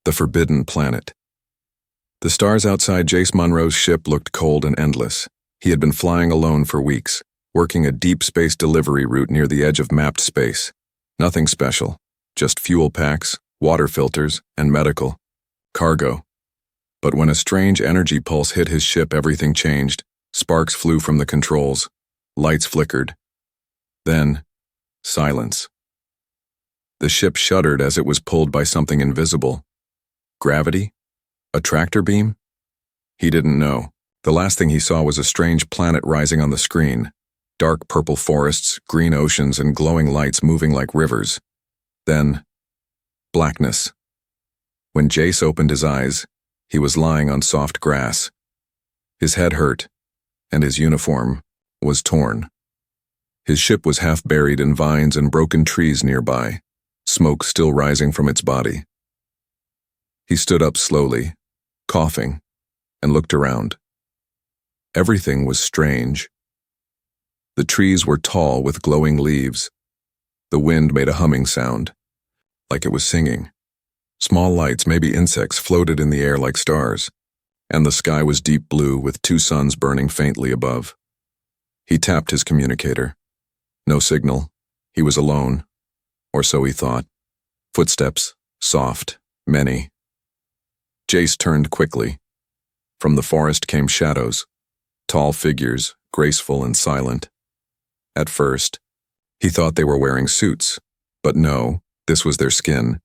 The Forbidden Planet. The stars outside Jace Munro's ship looked cold and endless. He had been flying alone for weeks, working a deep space delivery route near the edge of mapped space. Nothing special, just fuel packs, water filters, and medical cargo. But when a strange energy pulse hit his ship, everything changed. Sparks flew from the controls. Lights flickered. Then, silence. The ship shuddered as it was pulled by something invisible. Gravity? A tractor beam? He didn't know. The last thing he saw was a strange planet rising on the screen. Dark purple forests, green oceans, and glowing lights moving like rivers. Then, blackness. When Jace opened his eyes, he was lying on soft grass. His head hurt, and his uniform was torn. His ship was half buried in vines and broken trees nearby, smoke still rising from its body. He stood up slowly, coughing, and looked around. Everything was strange. The trees were tall with glowing leaves. The wind made a humming sound, like it was singing. Small lights, maybe insects, floated in the air like stars, and the sky was deep blue with two suns burning faintly above. He tapped his communicator. No signal. He was alone, or so he thought. Footsteps, soft, many. Jace turned quickly. From the forest came shadows, tall figures, graceful and silent. At first, he thought they were wearing suits, but no, this was their skin,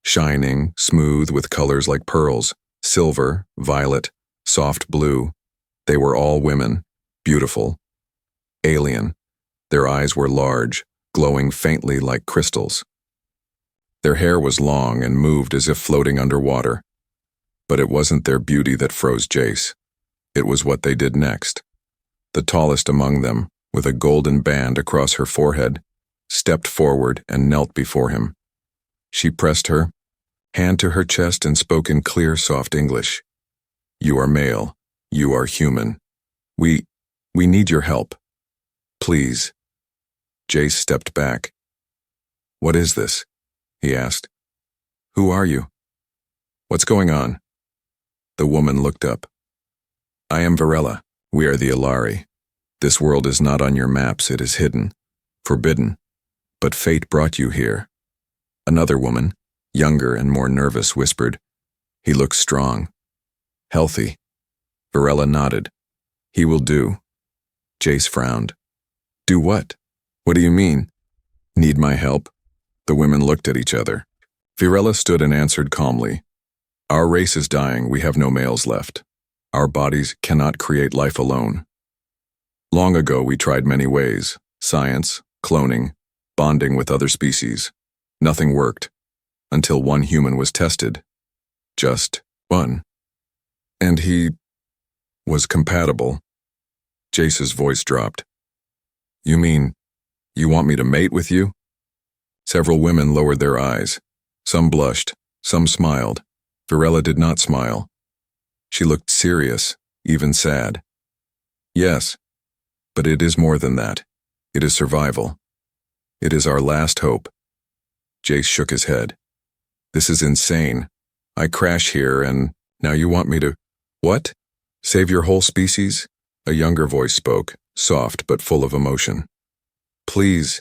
shining, smooth with colors like pearls, silver, violet, soft blue. They were all women, beautiful, alien. Their eyes were large, glowing faintly like crystals. Their hair was long and moved as if floating underwater. But it wasn't their beauty that froze Jace. It was what they did next. The tallest among them, with a golden band across her forehead, stepped forward and knelt before him. She pressed her hand to her chest and spoke in clear, soft English. "You are male. You are human. We need your help. Please." Jace stepped back. "What is this?" he asked. "Who are you? What's going on?" The woman looked up. "I am Varela. We are the Ilari. This world is not on your maps. It is hidden, forbidden. But fate brought you here." Another woman, younger and more nervous, whispered, "He looks strong. Healthy." Varela nodded. "He will do." Jace frowned. "Do what? What do you mean?" "Need my help?" The women looked at each other. Varela stood and answered calmly. "Our race is dying. We have no males left. Our bodies cannot create life alone. Long ago we tried many ways, science, cloning, bonding with other species. Nothing worked, until one human was tested. Just one. And he was compatible." Jace's voice dropped. "You mean, you want me to mate with you?" Several women lowered their eyes. Some blushed, some smiled. Varela did not smile. She looked serious, even sad. "Yes, but it is more than that. It is survival. It is our last hope." Jace shook his head. "This is insane. I crash here and now you want me to— What? Save your whole species?" A younger voice spoke, soft but full of emotion. "Please,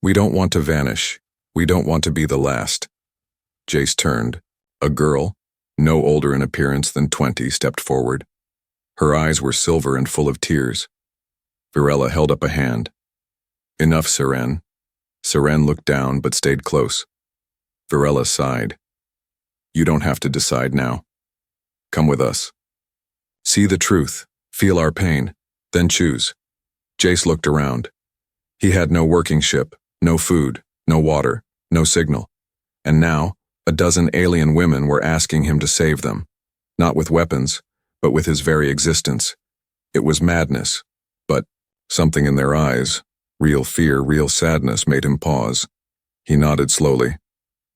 we don't want to vanish. We don't want to be the last." Jace turned. A girl, no older in appearance than 20, stepped forward. Her eyes were silver and full of tears. Varela held up a hand. "Enough, Seren." Seren looked down but stayed close. Varela sighed. "You don't have to decide now. Come with us. See the truth, feel our pain, then choose." Jace looked around. He had no working ship, no food, no water, no signal. And now, a dozen alien women were asking him to save them. Not with weapons, but with his very existence. It was madness, but something in their eyes, real fear, real sadness, made him pause. He nodded slowly.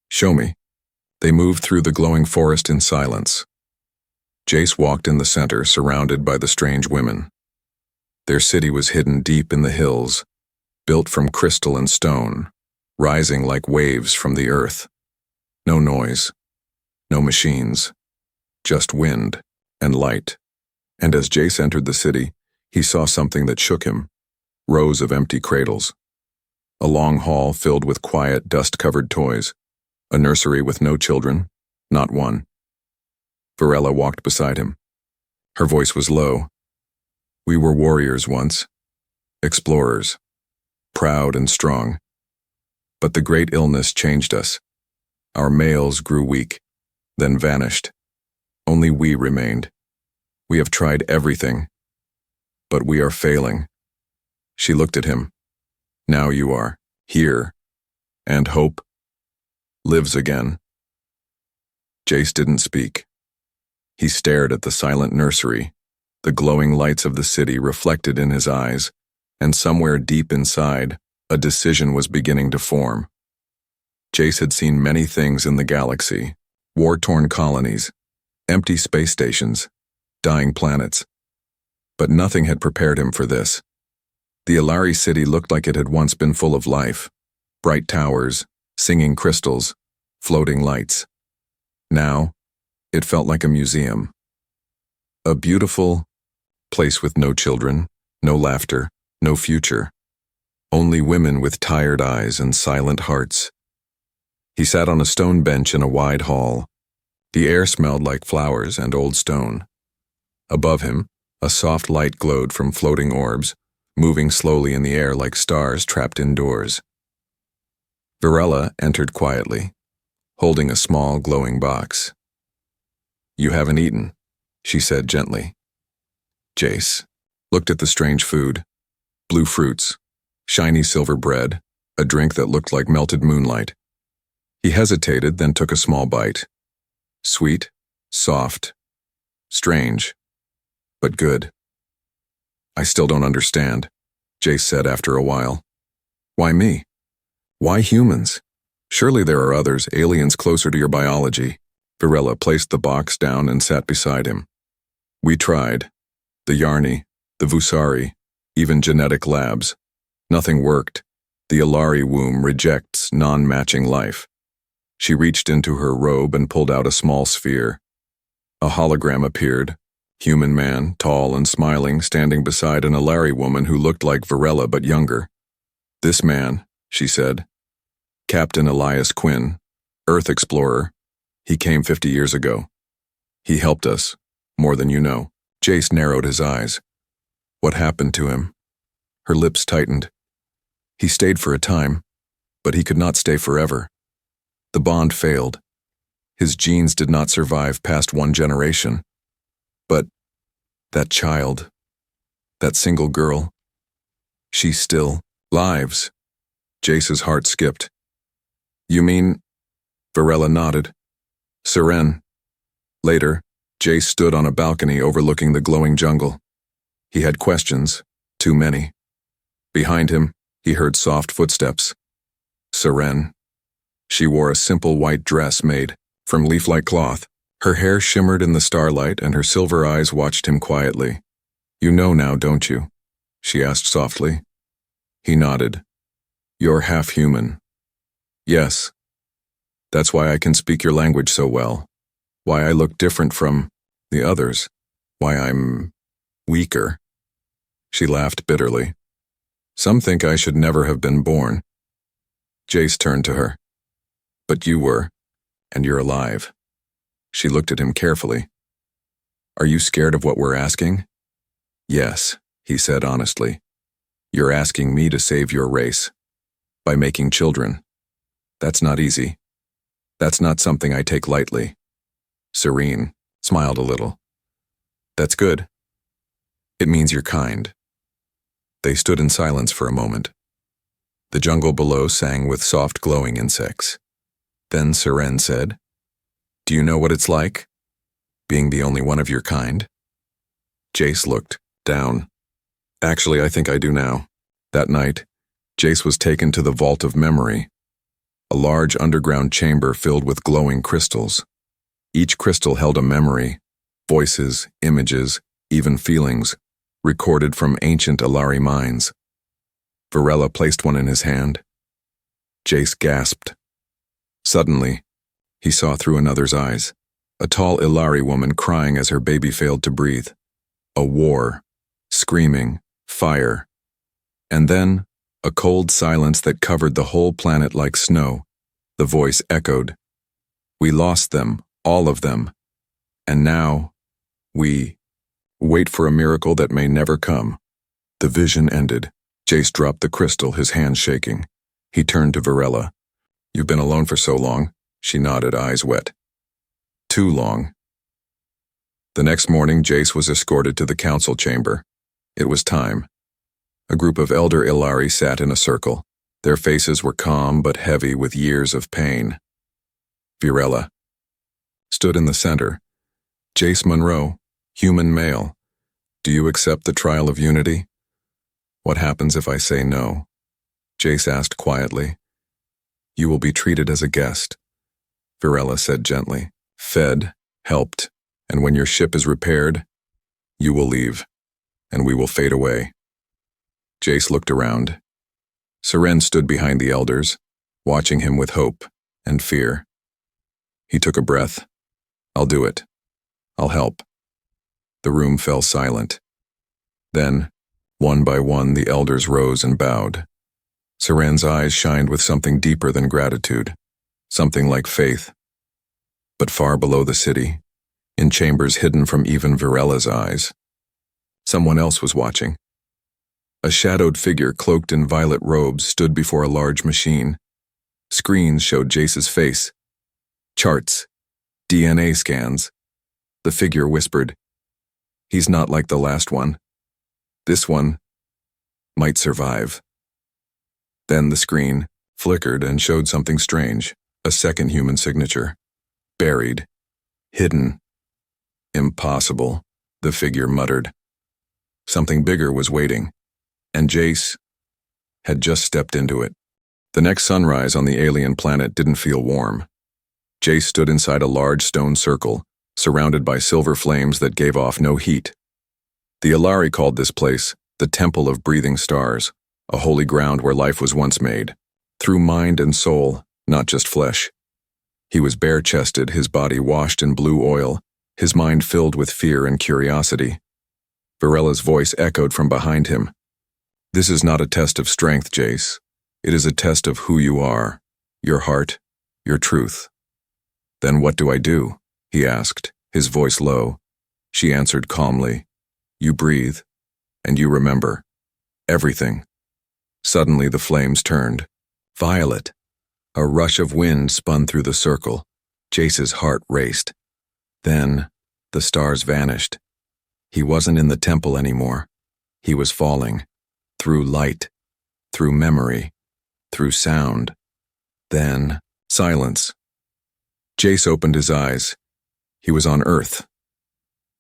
"Show me." They moved through the glowing forest in silence. Jace walked in the center, surrounded by the strange women. Their city was hidden deep in the hills, built from crystal and stone, rising like waves from the earth. No noise. No machines. Just wind and light. And as Jace entered the city, he saw something that shook him. Rows of empty cradles. A long hall filled with quiet, dust-covered toys. A nursery with no children, not one. Varela walked beside him. Her voice was low. We were warriors once. Explorers. Proud and strong. But the great illness changed us. Our males grew weak, then vanished. Only we remained. We have tried everything, but we are failing. She looked at him. Now you are here, and hope lives again. Jace didn't speak. He stared at the silent nursery, the glowing lights of the city reflected in his eyes, and somewhere deep inside, a decision was beginning to form. Jace had seen many things in the galaxy: war-torn colonies, empty space stations, dying planets. But nothing had prepared him for this. The Alari city looked like it had once been full of life. Bright towers, singing crystals, floating lights. Now, it felt like a museum. A beautiful place with no children, no laughter, no future. Only women with tired eyes and silent hearts. He sat on a stone bench in a wide hall. The air smelled like flowers and old stone. Above him, a soft light glowed from floating orbs, moving slowly in the air like stars trapped indoors. Varela entered quietly, holding a small glowing box. You haven't eaten, she said gently. Jace looked at the strange food: blue fruits, shiny silver bread, a drink that looked like melted moonlight. He hesitated, then took a small bite. Sweet, soft, strange, but good. I still don't understand, Jace said after a while. Why me? Why humans? Surely there are others, aliens closer to your biology. Varela placed the box down and sat beside him. We tried. The Yarni, the Vusari, even genetic labs. Nothing worked. The Alari womb rejects non-matching life. She reached into her robe and pulled out a small sphere. A hologram appeared. Human man, tall and smiling, standing beside an Alari woman who looked like Varela but younger. This man, she said. Captain Elias Quinn, Earth explorer. He came 50 years ago. He helped us, more than you know. Jace narrowed his eyes. What happened to him? Her lips tightened. He stayed for a time, but he could not stay forever. The bond failed. His genes did not survive past one generation. But that child, that single girl, she still lives. Jace's heart skipped. You mean? Varela nodded. Seren. Later, Jace stood on a balcony overlooking the glowing jungle. He had questions, too many. Behind him, he heard soft footsteps. Seren. She wore a simple white dress made from leaf-like cloth. Her hair shimmered in the starlight and her silver eyes watched him quietly. You know now, don't you? She asked softly. He nodded. You're half human. Yes. That's why I can speak your language so well. Why I look different from the others. Why I'm weaker. She laughed bitterly. Some think I should never have been born. Jace turned to her. But you were, and you're alive. She looked at him carefully. Are you scared of what we're asking? Yes, he said honestly. You're asking me to save your race. By making children. That's not easy. That's not something I take lightly. Serene smiled a little. That's good. It means you're kind. They stood in silence for a moment. The jungle below sang with soft glowing insects. Then Seren said, Do you know what it's like? Being the only one of your kind? Jace looked down. Actually, I think I do now. That night, Jace was taken to the Vault of Memory, a large underground chamber filled with glowing crystals. Each crystal held a memory, voices, images, even feelings, recorded from ancient Alari minds. Varela placed one in his hand. Jace gasped. Suddenly, he saw through another's eyes. A tall Ilari woman crying as her baby failed to breathe. A war. Screaming. Fire. And then, a cold silence that covered the whole planet like snow. The voice echoed. We lost them, all of them. And now, we wait for a miracle that may never come. The vision ended. Jace dropped the crystal, his hands shaking. He turned to Varela. You've been alone for so long. She nodded, eyes wet. Too long. The next morning, Jace was escorted to the council chamber. It was time. A group of elder Ilari sat in a circle. Their faces were calm but heavy with years of pain. Varela stood in the center. Jace Monroe, human male. Do you accept the trial of unity? What happens if I say no? Jace asked quietly. You will be treated as a guest. Varela said gently. Fed, helped, and when your ship is repaired, you will leave, and we will fade away. Jace looked around. Seren stood behind the elders, watching him with hope and fear. He took a breath. I'll do it. I'll help. The room fell silent. Then, one by one, the elders rose and bowed. Seren's eyes shined with something deeper than gratitude, something like faith. But far below the city, in chambers hidden from even Varela's eyes, someone else was watching. A shadowed figure cloaked in violet robes stood before a large machine. Screens showed Jace's face. Charts. DNA scans. The figure whispered, He's not like the last one. This one might survive. Then the screen flickered and showed something strange, a second human signature. Buried. Hidden. Impossible, the figure muttered. Something bigger was waiting, and Jace had just stepped into it. The next sunrise on the alien planet didn't feel warm. Jace stood inside a large stone circle, surrounded by silver flames that gave off no heat. The Ilari called this place the Temple of Breathing Stars, a holy ground where life was once made, through mind and soul, not just flesh. He was bare-chested, his body washed in blue oil, his mind filled with fear and curiosity. Varela's voice echoed from behind him. This is not a test of strength, Jace. It is a test of who you are, your heart, your truth. Then what do I do? He asked, his voice low. She answered calmly. You breathe, and you remember. Everything. Suddenly the flames turned. Violet. A rush of wind spun through the circle. Jace's heart raced. Then, the stars vanished. He wasn't in the temple anymore. He was falling. Through light. Through memory. Through sound. Then, silence. Jace opened his eyes. He was on Earth.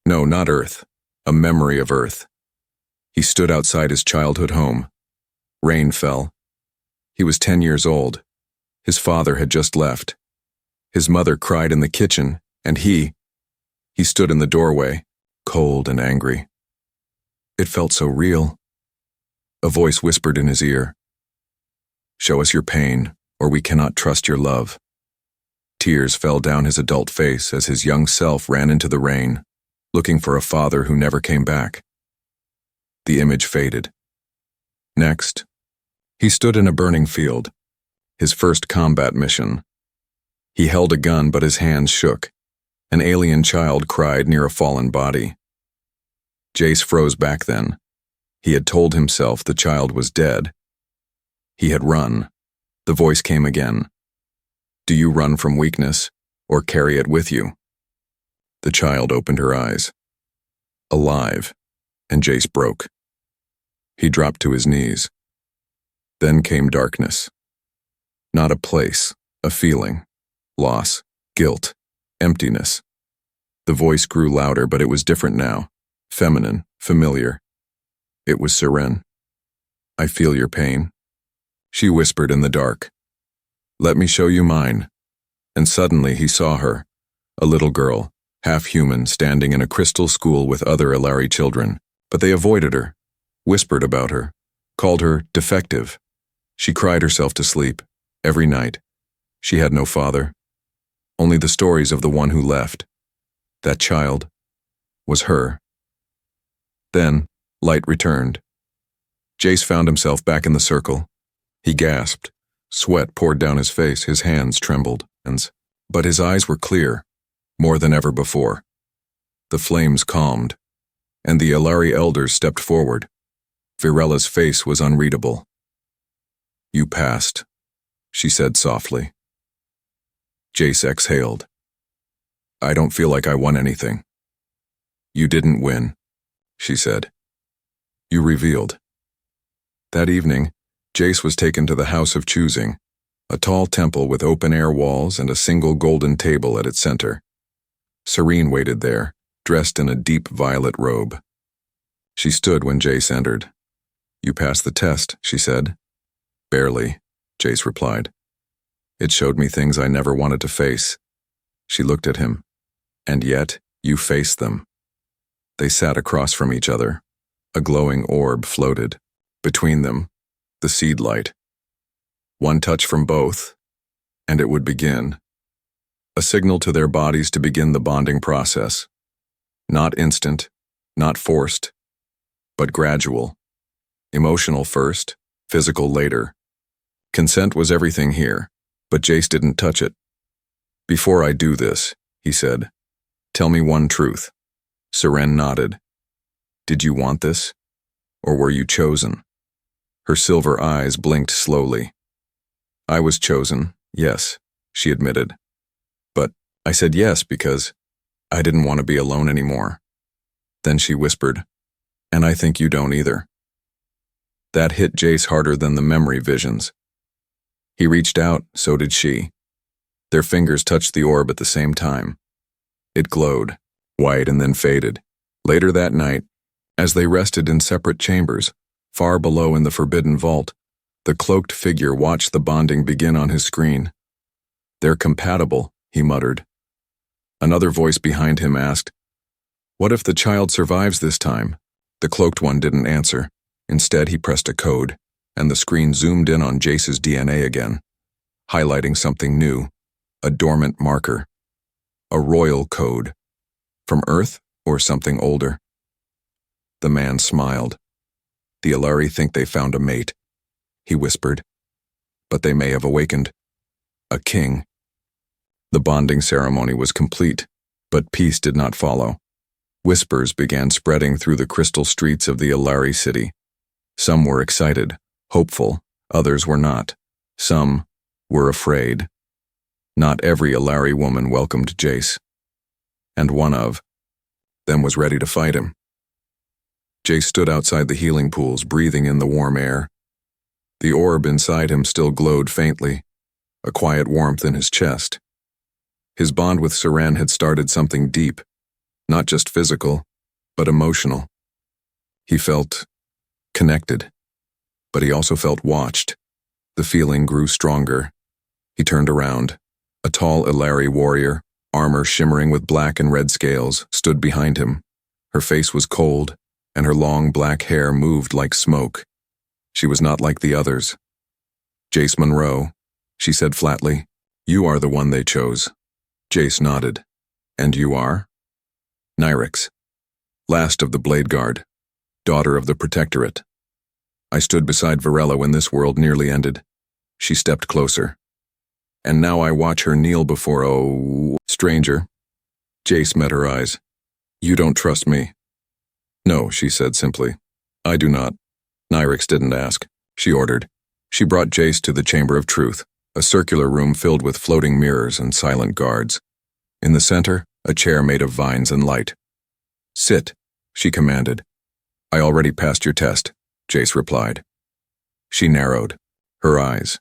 No, not Earth. A memory of Earth. He stood outside his childhood home. Rain fell. He was 10 years old. His father had just left. His mother cried in the kitchen, and he stood in the doorway, cold and angry. It felt so real. A voice whispered in his ear, Show us your pain, or we cannot trust your love. Tears fell down his adult face as his young self ran into the rain, looking for a father who never came back. The image faded. Next, he stood in a burning field, his first combat mission. He held a gun, but his hands shook. An alien child cried near a fallen body. Jace froze back then. He had told himself the child was dead. He had run. The voice came again. Do you run from weakness, or carry it with you? The child opened her eyes. Alive, and Jace broke. He dropped to his knees. Then came darkness. Not a place, a feeling. Loss, guilt, emptiness. The voice grew louder, but it was different now. Feminine, familiar. It was Seren. I feel your pain. She whispered in the dark. Let me show you mine. And suddenly he saw her, a little girl, half human, standing in a crystal school with other Ilari children. But they avoided her, whispered about her, called her defective. She cried herself to sleep, every night. She had no father. Only the stories of the one who left, That child was her. Then, light returned. Jace found himself back in the circle. He gasped. Sweat poured down his face, his hands trembled, but his eyes were clear, more than ever before. The flames calmed, and the Ilari elders stepped forward. Virella's face was unreadable. "You passed," she said softly. Jace exhaled. "I don't feel like I won anything." "You didn't win," she said. "You revealed." That evening, Jace was taken to the House of Choosing, a tall temple with open-air walls and a single golden table at its center. Serene waited there, dressed in a deep violet robe. She stood when Jace entered. "You passed the test," she said. "Barely," Jace replied. "It showed me things I never wanted to face." She looked at him. "And yet, you faced them." They sat across from each other. A glowing orb floated. Between them, the seed light. One touch from both, and it would begin. A signal to their bodies to begin the bonding process. Not instant, not forced, but gradual. Emotional first, physical later. Consent was everything here, but Jace didn't touch it. "Before I do this," he said, "tell me one truth." Seren nodded. "Did you want this? Or were you chosen?" Her silver eyes blinked slowly. "I was chosen, yes," she admitted. "But I said yes because I didn't want to be alone anymore." Then she whispered, "And I think you don't either." That hit Jace harder than the memory visions. He reached out, so did she. Their fingers touched the orb at the same time. It glowed, white and then faded. Later that night, as they rested in separate chambers, far below in the forbidden vault, the cloaked figure watched the bonding begin on his screen. "They're compatible," he muttered. Another voice behind him asked, "What if the child survives this time?" The cloaked one didn't answer. Instead, he pressed a code, and the screen zoomed in on Jace's DNA again, highlighting something new, a dormant marker. A royal code. From Earth or something older? The man smiled. "The Ilari think they found a mate," he whispered. "But they may have awakened a king." The bonding ceremony was complete, but peace did not follow. Whispers began spreading through the crystal streets of the Ilari city. Some were excited, hopeful, others were not. Some were afraid. Not every Ilari woman welcomed Jace, and one of them was ready to fight him. Jace stood outside the healing pools, breathing in the warm air. The orb inside him still glowed faintly, a quiet warmth in his chest. His bond with Seren had started something deep, not just physical, but emotional. He felt connected, but he also felt watched. The feeling grew stronger. He turned around. A tall Ilari warrior, armor shimmering with black and red scales, stood behind him. Her face was cold, and her long black hair moved like smoke. She was not like the others. "Jace Monroe," she said flatly. "You are the one they chose." Jace nodded. "And you are?" "Nyrix, last of the Blade Guard, daughter of the Protectorate. I stood beside Virella when this world nearly ended." She stepped closer. "And now I watch her kneel before a stranger." Jace met her eyes. "You don't trust me." "No," she said simply. "I do not." Nyrix didn't ask. She ordered. She brought Jace to the Chamber of Truth, a circular room filled with floating mirrors and silent guards. In the center, a chair made of vines and light. "Sit," she commanded. "I already passed your test," Jace replied. She narrowed her eyes.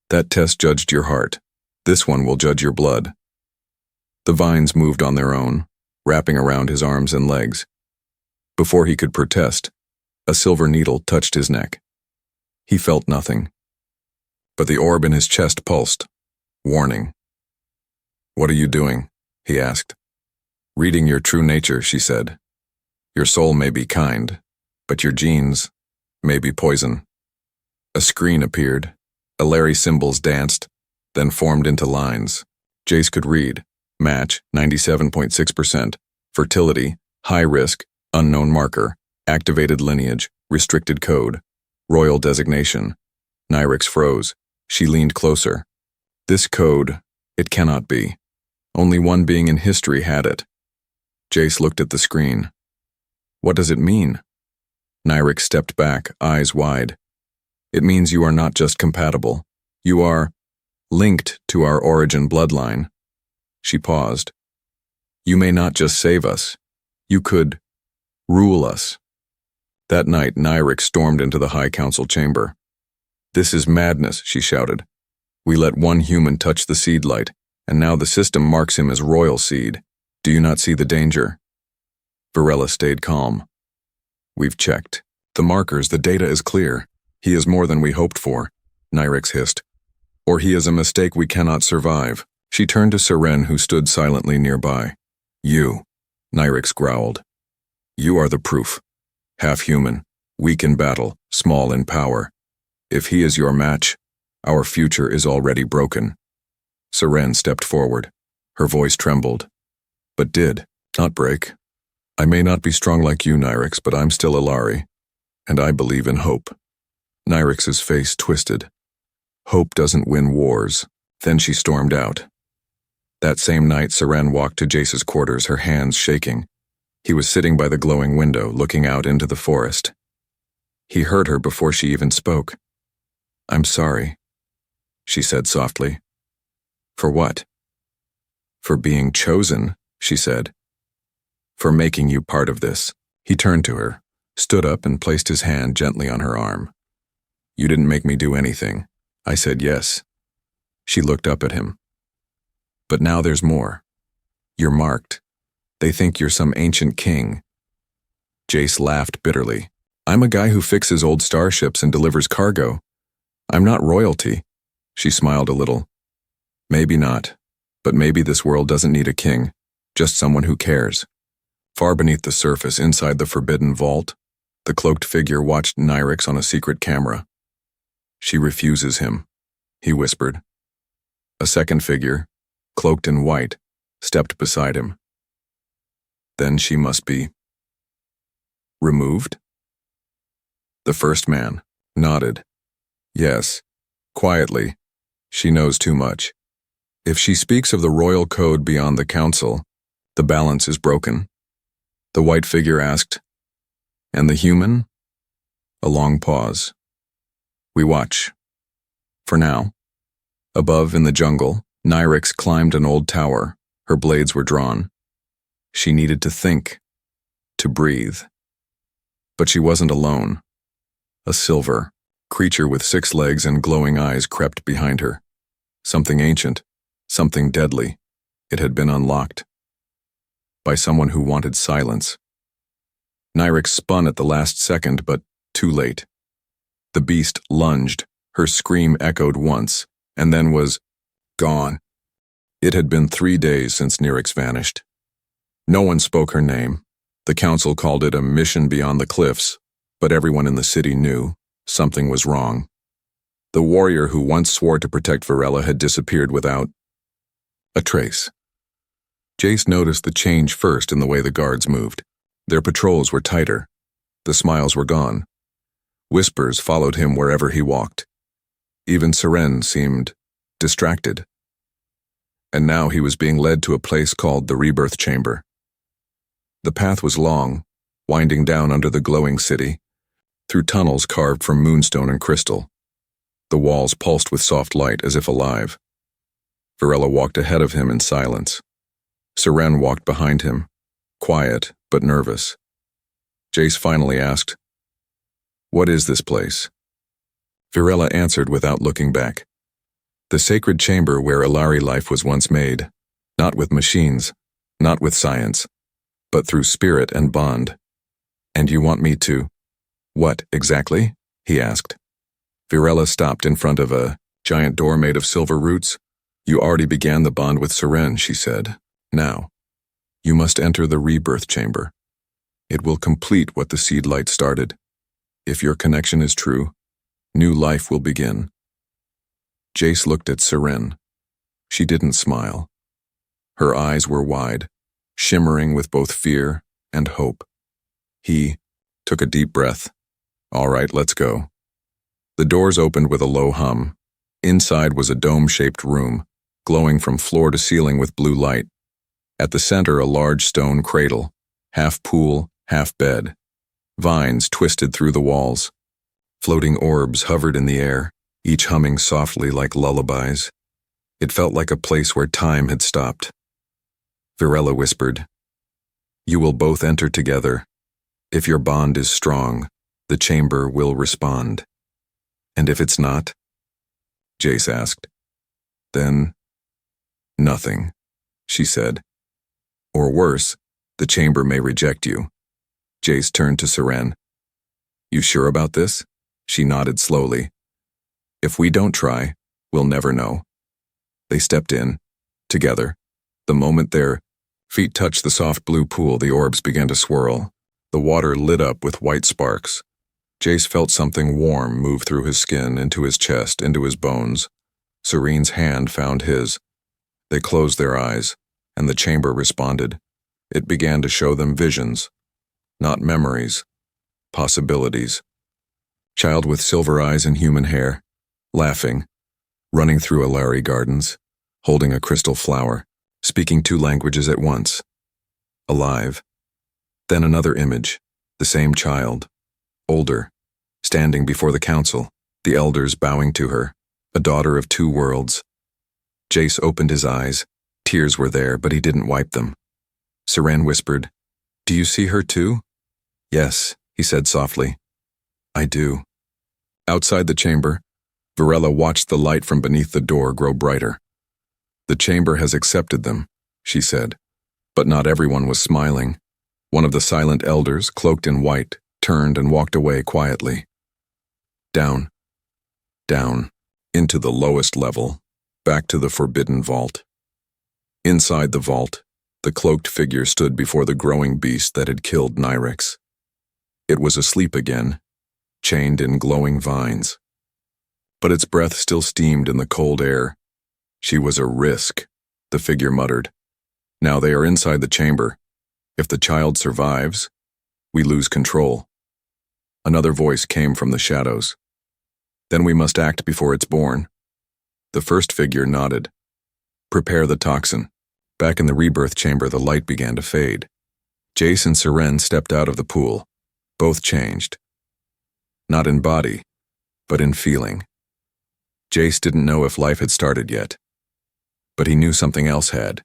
"That test judged your heart. This one will judge your blood." The vines moved on their own, wrapping around his arms and legs. Before he could protest, a silver needle touched his neck. He felt nothing. But the orb in his chest pulsed. Warning. "What are you doing?" he asked. "Reading your true nature," she said. "Your soul may be kind, but your genes may be poison." A screen appeared. Ilari symbols danced, then formed into lines. Jace could read. Match, 97.6%. Fertility, high risk, unknown marker. Activated lineage, restricted code. Royal designation. Nyrix froze. She leaned closer. This code, it cannot be. Only one being in history had it. Jace looked at the screen. What does it mean? Nyrix stepped back, eyes wide. It means you are not just compatible. You are linked to our origin bloodline. She paused. You may not just save us. You could rule us. That night, Nyrix stormed into the High Council chamber. This is madness, she shouted. We let one human touch the seed light, and now the system marks him as royal seed. Do you not see the danger? Varela stayed calm. We've checked. The markers, the data is clear. He is more than we hoped for, Nyrix hissed. Or he is a mistake we cannot survive. She turned to Seren, who stood silently nearby. You, Nyrix growled. You are the proof. Half human, weak in battle, small in power. If he is your match, our future is already broken. Seren stepped forward. Her voice trembled. But did not break. I may not be strong like you, Nyrix, but I'm still Ilari, and I believe in hope. Nyrix's face twisted. Hope doesn't win wars. Then she stormed out. That same night, Seren walked to Jace's quarters, her hands shaking. He was sitting by the glowing window, looking out into the forest. He heard her before she even spoke. I'm sorry, she said softly. For what? For being chosen, she said. For making you part of this. He turned to her, stood up and placed his hand gently on her arm. You didn't make me do anything. I said yes. She looked up at him. But now there's more. You're marked. They think you're some ancient king. Jace laughed bitterly. I'm a guy who fixes old starships and delivers cargo. I'm not royalty. She smiled a little. Maybe not, but maybe this world doesn't need a king, just someone who cares. Far beneath the surface, inside the forbidden vault, the cloaked figure watched Nyrix on a secret camera. She refuses him, he whispered. A second figure, cloaked in white, stepped beside him. Then she must be removed? The first man nodded. Yes, quietly. She knows too much. If she speaks of the royal code beyond the council, the balance is broken. The white figure asked, and the human? A long pause. We watch. For now. Above in the jungle, Nyrix climbed an old tower. Her blades were drawn. She needed to think, to breathe. But she wasn't alone. A silver creature with 6 legs and glowing eyes crept behind her. Something ancient, something deadly. It had been unlocked. By someone who wanted silence. Nyrix spun at the last second, but too late. The beast lunged. Her scream echoed once, and then was gone. It had been 3 days since Nyrix vanished. No one spoke her name. The council called it a mission beyond the cliffs, but everyone in the city knew something was wrong. The warrior who once swore to protect Varela had disappeared without a trace. Jace noticed the change first in the way the guards moved. Their patrols were tighter. The smiles were gone. Whispers followed him wherever he walked. Even Seren seemed distracted. And now he was being led to a place called the Rebirth Chamber. The path was long, winding down under the glowing city, through tunnels carved from moonstone and crystal. The walls pulsed with soft light as if alive. Varela walked ahead of him in silence. Seren walked behind him, quiet but nervous. Jace finally asked, "What is this place?" Varela answered without looking back. The sacred chamber where Ilari life was once made, not with machines, not with science, but through spirit and bond. And you want me to? What, exactly? He asked. Varela stopped in front of a giant door made of silver roots. You already began the bond with Seren, she said. Now, you must enter the rebirth chamber. It will complete what the seed light started. If your connection is true, new life will begin. Jace looked at Seren. She didn't smile. Her eyes were wide, shimmering with both fear and hope. He took a deep breath. All right, let's go. The doors opened with a low hum. Inside was a dome-shaped room, glowing from floor to ceiling with blue light. At the center, a large stone cradle, half pool, half bed. Vines twisted through the walls. Floating orbs hovered in the air, each humming softly like lullabies. It felt like a place where time had stopped. Virella whispered, "You will both enter together. If your bond is strong, the chamber will respond. And if it's not?" Jace asked. "Then, nothing," she said. "Or worse, the chamber may reject you." Jace turned to Seren. "You sure about this?" She nodded slowly. "If we don't try, we'll never know." They stepped in, together. The moment their feet touched the soft blue pool, the orbs began to swirl. The water lit up with white sparks. Jace felt something warm move through his skin, into his chest, into his bones. Serene's hand found his. They closed their eyes, and the chamber responded. It began to show them visions, not memories, possibilities. Child with silver eyes and human hair, laughing, running through Alari gardens, holding a crystal flower, speaking 2 languages at once. Alive. Then another image, the same child, older, standing before the council, the elders bowing to her, a daughter of 2 worlds. Jace opened his eyes. Tears were there, but he didn't wipe them. Seren whispered, "Do you see her too?" "Yes," he said softly. "I do." Outside the chamber, Virella watched the light from beneath the door grow brighter. "The chamber has accepted them," she said. But not everyone was smiling. One of the silent elders, cloaked in white, turned and walked away quietly. Down, down, into the lowest level, back to the forbidden vault. Inside the vault, the cloaked figure stood before the growing beast that had killed Nyrix. It was asleep again, chained in glowing vines. But its breath still steamed in the cold air. "She was a risk," the figure muttered. "Now they are inside the chamber. If the child survives, we lose control." Another voice came from the shadows. "Then we must act before it's born." The first figure nodded. "Prepare the toxin." Back in the rebirth chamber, the light began to fade. Jace and Seren stepped out of the pool. Both changed. Not in body, but in feeling. Jace didn't know if life had started yet, but he knew something else had.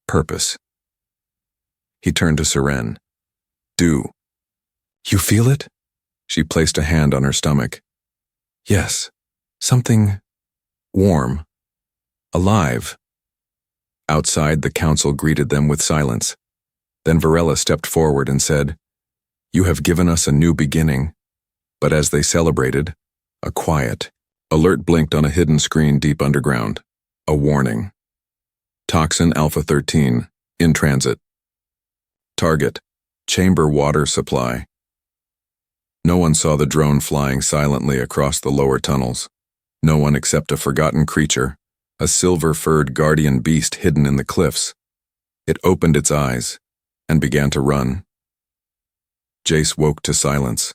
Purpose. He turned to Seren. "Do you feel it?" She placed a hand on her stomach. "Yes, something warm, alive." Outside, the council greeted them with silence. Then Virella stepped forward and said, "You have given us a new beginning." But as they celebrated, a quiet alert blinked on a hidden screen deep underground. A warning. Toxin Alpha 13, in transit. Target, chamber water supply. No one saw the drone flying silently across the lower tunnels. No one except a forgotten creature, a silver-furred guardian beast hidden in the cliffs. It opened its eyes and began to run. Jace woke to silence.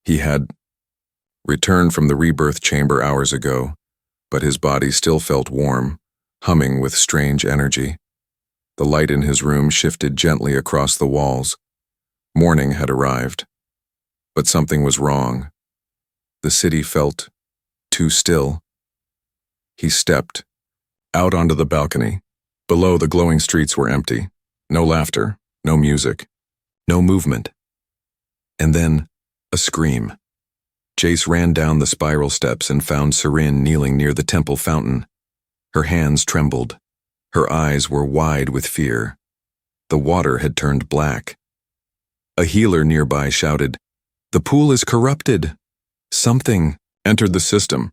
He had returned from the rebirth chamber hours ago, but his body still felt warm, humming with strange energy. The light in his room shifted gently across the walls. Morning had arrived. But something was wrong. The city felt too still. He stepped out onto the balcony. Below, the glowing streets were empty. No laughter, no music, no movement. And then, a scream. Jace ran down the spiral steps and found Seren kneeling near the temple fountain. Her hands trembled. Her eyes were wide with fear. The water had turned black. A healer nearby shouted, "The pool is corrupted." Something entered the system.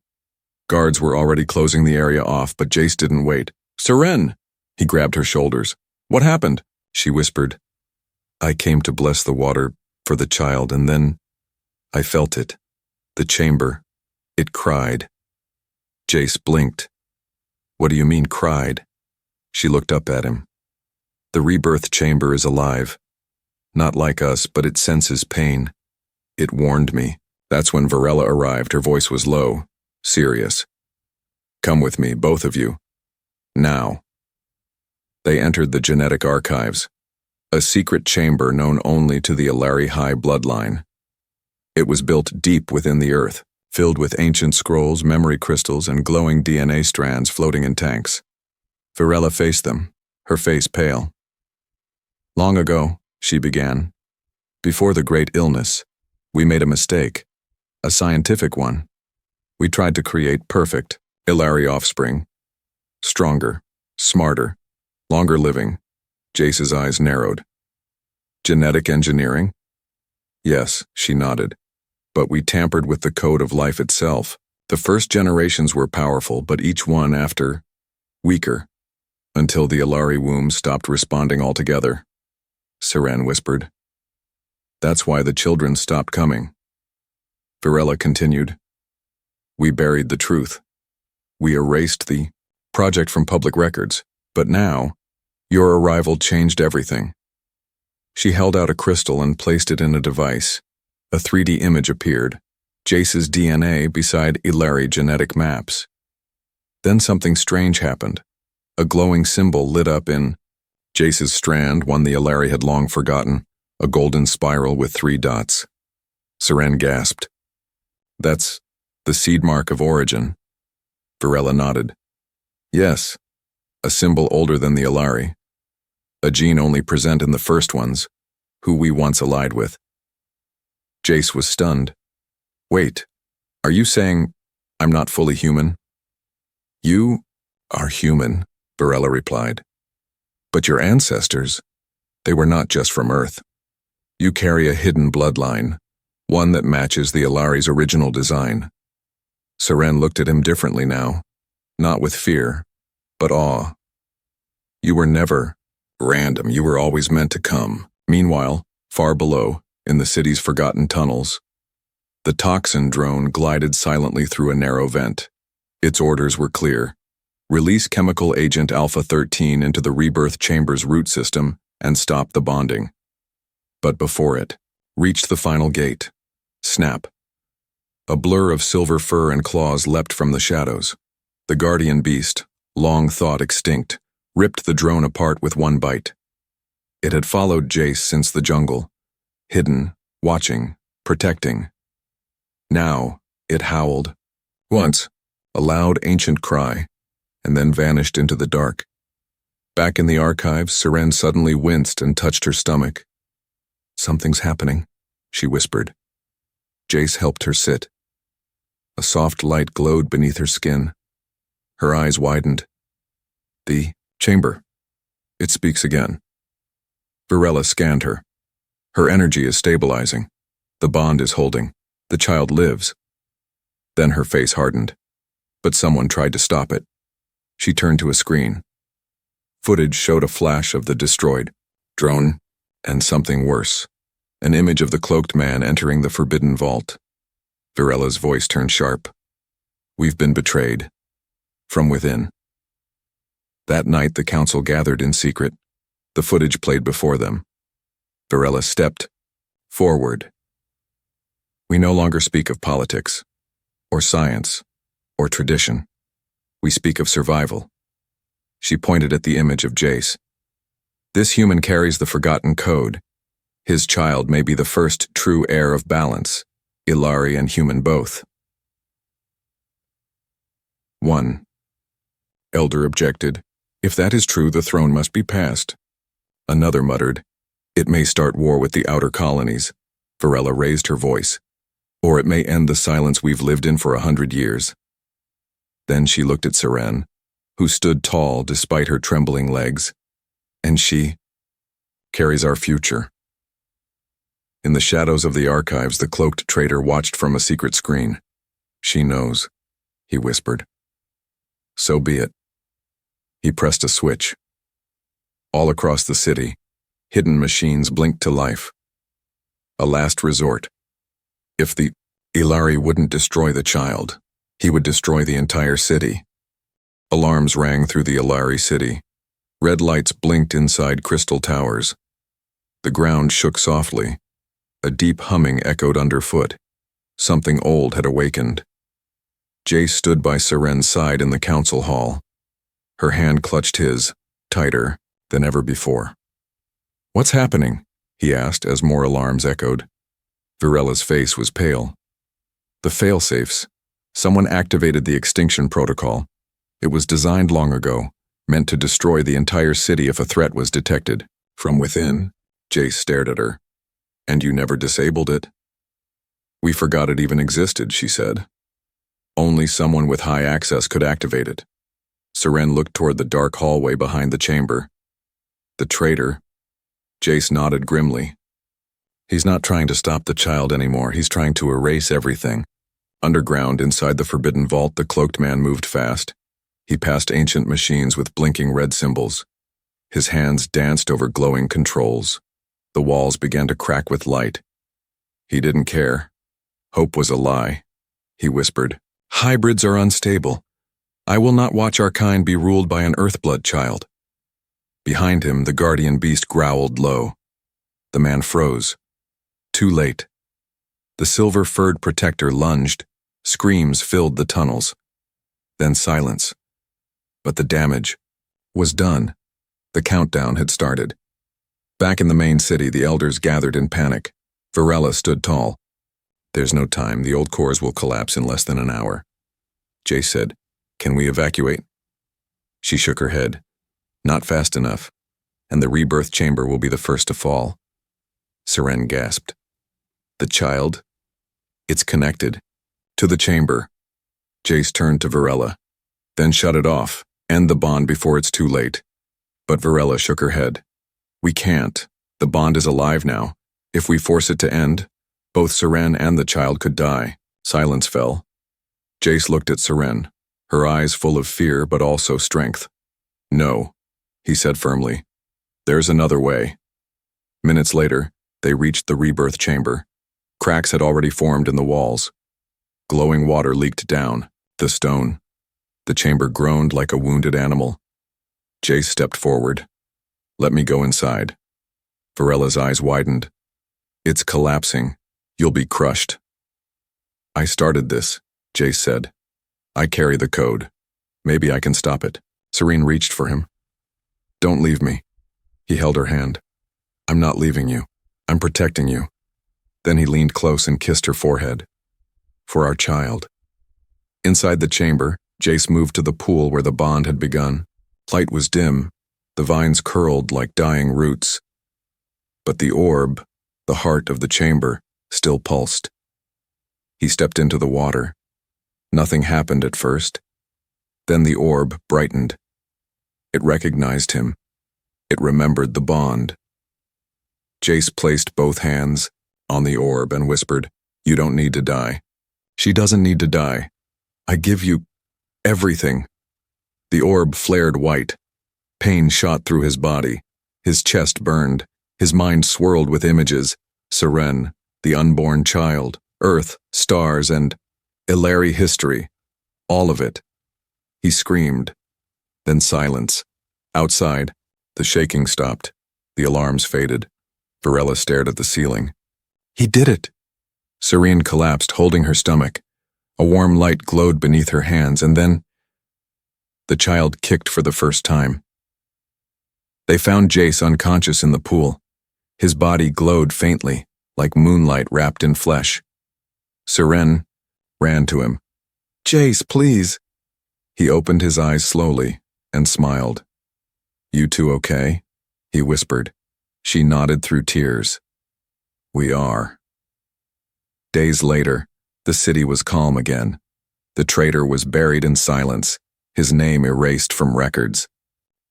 Guards were already closing the area off, but Jace didn't wait. "Seren!" He grabbed her shoulders. "What happened?" She whispered. "I came to bless the water for the child, and then I felt it. The chamber. It cried." Jace blinked. "What do you mean, cried?" She looked up at him. The rebirth chamber is alive. Not like us, but it senses pain. It warned me. That's when Varela arrived. Her voice was low, serious. Come with me, both of you. Now. They entered the genetic archives, a secret chamber known only to the Ilari High bloodline. It was built deep within the earth, filled with ancient scrolls, memory crystals, and glowing DNA strands floating in tanks. Varela faced them, her face pale. Long ago, she began. Before the great illness, we made a mistake, a scientific one. We tried to create perfect, Ilari offspring. Stronger, smarter, longer living. Jace's eyes narrowed. Genetic engineering? Yes, she nodded. But we tampered with the code of life itself. The first generations were powerful, but each one after, weaker, until the Ilari womb stopped responding altogether. Siren whispered. That's why the children stopped coming. Varela continued. We buried the truth. We erased the project from public records, but now, your arrival changed everything. She held out a crystal and placed it in a device. A 3D image appeared, Jace's DNA beside Ilari genetic maps. Then something strange happened. A glowing symbol lit up in Jace's strand, one the Ilari had long forgotten, a golden spiral with 3 dots. Siren gasped. That's the seed mark of origin. Varela nodded. Yes, a symbol older than the Ilari. A gene only present in the first ones, who we once allied with. Jace was stunned. Wait, are you saying I'm not fully human? You are human, Varela replied. But your ancestors, they were not just from Earth. You carry a hidden bloodline, one that matches the Ilari's original design. Siren looked at him differently now, not with fear, but awe. You were never random, you were always meant to come. Meanwhile, far below, in the city's forgotten tunnels, the toxin drone glided silently through a narrow vent. Its orders were clear. Release chemical agent Alpha-13 into the rebirth chamber's root system and stop the bonding. But before it reached the final gate, snap. A blur of silver fur and claws leapt from the shadows. The guardian beast, long thought extinct, ripped the drone apart with one bite. It had followed Jace since the jungle, hidden, watching, protecting. Now, it howled. Once, a loud ancient cry, and then vanished into the dark. Back in the archives, Siren suddenly winced and touched her stomach. Something's happening, she whispered. Jace helped her sit. A soft light glowed beneath her skin. Her eyes widened. The chamber. It speaks again. Varela scanned her. Her energy is stabilizing. The bond is holding. The child lives. Then her face hardened. But someone tried to stop it. She turned to a screen. Footage showed a flash of the destroyed drone and something worse. An image of the cloaked man entering the forbidden vault. Varela's voice turned sharp. We've been betrayed. From within. That night the council gathered in secret. The footage played before them. Varela stepped forward. We no longer speak of politics, or science, or tradition. We speak of survival. She pointed at the image of Jace. This human carries the forgotten code. His child may be the first true heir of balance, Ilari and human both. 1. Elder objected. If that is true, the throne must be passed. Another muttered. It may start war with the outer colonies. Varela raised her voice. Or it may end the silence we've lived in for 100 years. Then she looked at Siren, who stood tall despite her trembling legs. And she carries our future. In the shadows of the archives, the cloaked traitor watched from a secret screen. She knows, he whispered. So be it. He pressed a switch. All across the city, hidden machines blinked to life. A last resort. If the Ilari wouldn't destroy the child, he would destroy the entire city. Alarms rang through the Ilari city. Red lights blinked inside crystal towers. The ground shook softly. A deep humming echoed underfoot. Something old had awakened. Jace stood by Seren's side in the council hall. Her hand clutched his, tighter than ever before. "What's happening?" he asked as more alarms echoed. Virella's face was pale. "The failsafes. Someone activated the extinction protocol. It was designed long ago, meant to destroy the entire city if a threat was detected. From within." Jace stared at her. "And you never disabled it?" "We forgot it even existed," she said. "Only someone with high access could activate it." Seren looked toward the dark hallway behind the chamber. "The traitor." Jace nodded grimly. "He's not trying to stop the child anymore. He's trying to erase everything." Underground, inside the forbidden vault, the cloaked man moved fast. He passed ancient machines with blinking red symbols. His hands danced over glowing controls. The walls began to crack with light. He didn't care. Hope was a lie. He whispered, "Hybrids are unstable. I will not watch our kind be ruled by an earthblood child." Behind him, the guardian beast growled low. The man froze. Too late. The silver-furred protector lunged. Screams filled the tunnels. Then silence. But the damage was done. The countdown had started. Back in the main city, the elders gathered in panic. Virella stood tall. "There's no time. The old cores will collapse in less than an hour." Jace said, "Can we evacuate?" She shook her head. "Not fast enough, and the rebirth chamber will be the first to fall." Seren gasped. "The child? It's connected. To the chamber." Jace turned to Virella. "Then shut it off. End the bond before it's too late." But Virella shook her head. "We can't. The bond is alive now. If we force it to end, both Seren and the child could die." Silence fell. Jace looked at Seren, her eyes full of fear but also strength. "No," he said firmly. "There's another way." Minutes later, they reached the rebirth chamber. Cracks had already formed in the walls. Glowing water leaked down, the stone. The chamber groaned like a wounded animal. Jace stepped forward. "Let me go inside." Virella's eyes widened. "It's collapsing. You'll be crushed." "I started this," Jace said. "I carry the code. Maybe I can stop it." Serene reached for him. "Don't leave me." He held her hand. "I'm not leaving you. I'm protecting you." Then he leaned close and kissed her forehead. "For our child." Inside the chamber, Jace moved to the pool where the bond had begun. Light was dim. The vines curled like dying roots. But the orb, the heart of the chamber, still pulsed. He stepped into the water. Nothing happened at first. Then the orb brightened. It recognized him. It remembered the bond. Jace placed both hands on the orb and whispered, "You don't need to die." "She doesn't need to die. I give you everything." The orb flared white. Pain shot through his body. His chest burned. His mind swirled with images. Seren, the unborn child, Earth, stars, and Illyri history. All of it. He screamed. Then silence. Outside, the shaking stopped. The alarms faded. Virella stared at the ceiling. "He did it!" Serene collapsed, holding her stomach. A warm light glowed beneath her hands, and then the child kicked for the first time. They found Jace unconscious in the pool. His body glowed faintly, like moonlight wrapped in flesh. Seren ran to him. "Jace, please." He opened his eyes slowly and smiled. "You two okay?" he whispered. She nodded through tears. "We are." Days later, the city was calm again. The traitor was buried in silence, his name erased from records.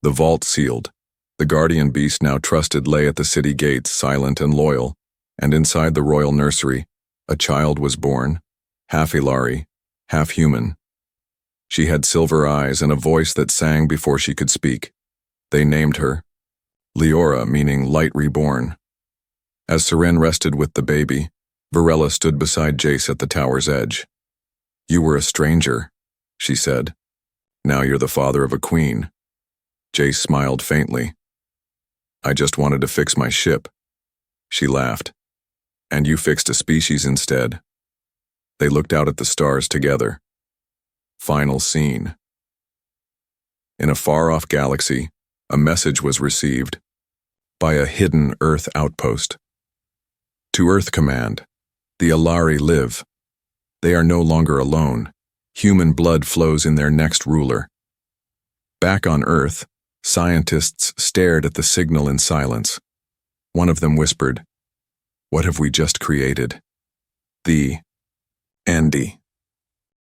The vault sealed. The guardian beast now trusted lay at the city gates, silent and loyal, and inside the royal nursery, a child was born, half Illyri, half human. She had silver eyes and a voice that sang before she could speak. They named her Leora, meaning light reborn. As Seren rested with the baby, Virella stood beside Jace at the tower's edge. "You were a stranger," she said. "Now you're the father of a queen." Jace smiled faintly. I just wanted to fix my ship. She laughed. And you fixed a species instead. They looked out at the stars together. Final scene. In a far-off galaxy, a message was received by a hidden Earth outpost. To Earth Command, the Alari live. They are no longer alone. Human blood flows in their next ruler. Back on Earth, scientists stared at the signal in silence. One of them whispered, "What have we just created?" The Andy.